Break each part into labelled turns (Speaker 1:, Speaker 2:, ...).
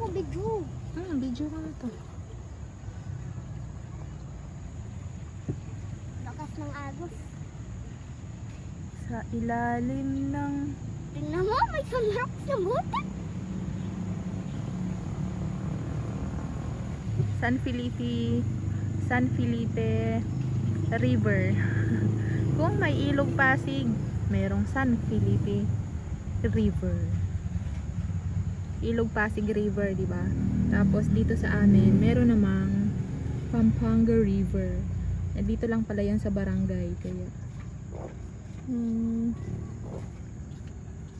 Speaker 1: ko video.
Speaker 2: Video na to.
Speaker 1: Lakas ng agos.
Speaker 2: Sa ilalim ng...
Speaker 1: Tingnan mo, may sunrock sa buta.
Speaker 2: San Felipe River. Kung may ilog Pasig, merong San Felipe River. Ilog Pasig River, di ba? Tapos dito sa amin, meron namang Pampanga River. Dito lang pala yan sa barangay, kaya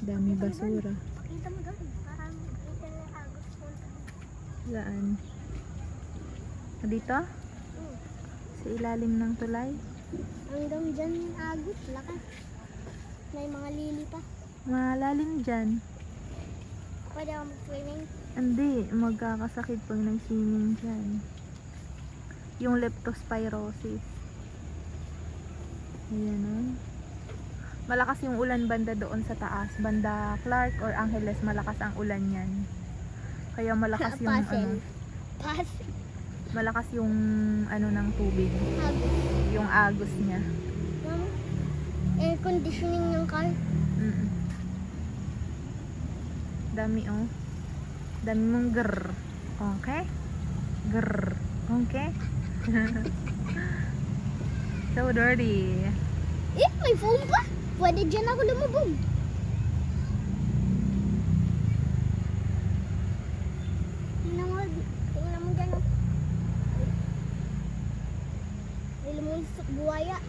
Speaker 2: dami basura.
Speaker 1: Pakita mo doon, para makita na agos po.
Speaker 2: Saan? Dito? Sa ilalim ng tulay?
Speaker 1: Hanggang dyan yung agos, lakas. May mga lili pa.
Speaker 2: Malalim dyan.
Speaker 1: Pwede ako mag-swimming.
Speaker 2: Hindi, magkakasakit pag nag-swimming dyan. Yung leptospirosis. Ayan o. Malakas yung ulan banda doon sa taas. Banda Clark or Angeles, malakas ang ulan yan. Kaya malakas yung malakas yung ng tubig.
Speaker 1: Agos.
Speaker 2: Yung agos niya.
Speaker 1: Mama, air conditioning ng car.
Speaker 2: Dami oh. Dami mong grrr. Okay? Grrr. Okay? So dirty.
Speaker 1: May foam pa. Pwede dyan ako lumubog. Tingnan mo dyan. May lumulusok buhaya.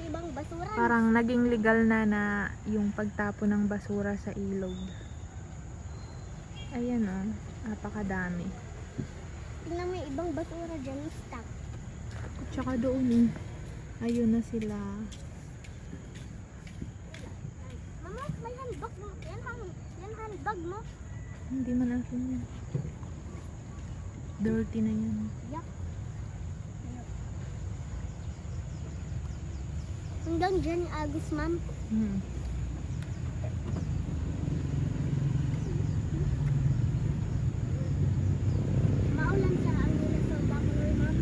Speaker 1: Ibang basura.
Speaker 2: Parang naging legal na yung pagtapon ng basura sa ilog. Ayan oh. Napakadami.
Speaker 1: Tingnan mo yung ibang basura dyan, stock.
Speaker 2: Tsaka doon eh. Ayun na sila.
Speaker 1: Mama, may handbag mo. Yan handbag mo.
Speaker 2: Hindi man akin yan. Dirty na yan.
Speaker 1: Yak. Hanggang dyan yung agos, ma'am. Maulan sa Angeles sa Bacolor, ma'am.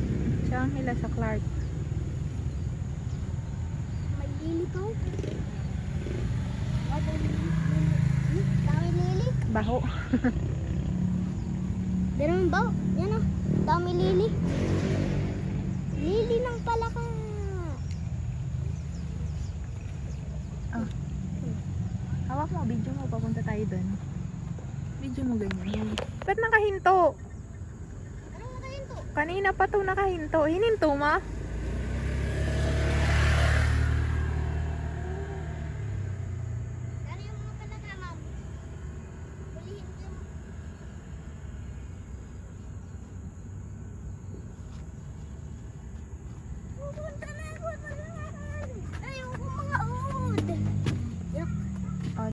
Speaker 2: Siya ang hila sa Clark.
Speaker 1: May lili ko. Dami lili.
Speaker 2: Baho.
Speaker 1: Ganun ba? Yan o. Dami lili. Lili ng palaka.
Speaker 2: Oh. Hawak mo, video mo. Papunta tayo doon. Video mo ganyan. Ba't nakahinto?
Speaker 1: Anong nakahinto?
Speaker 2: Kanina pa to nakahinto. Hininto ma?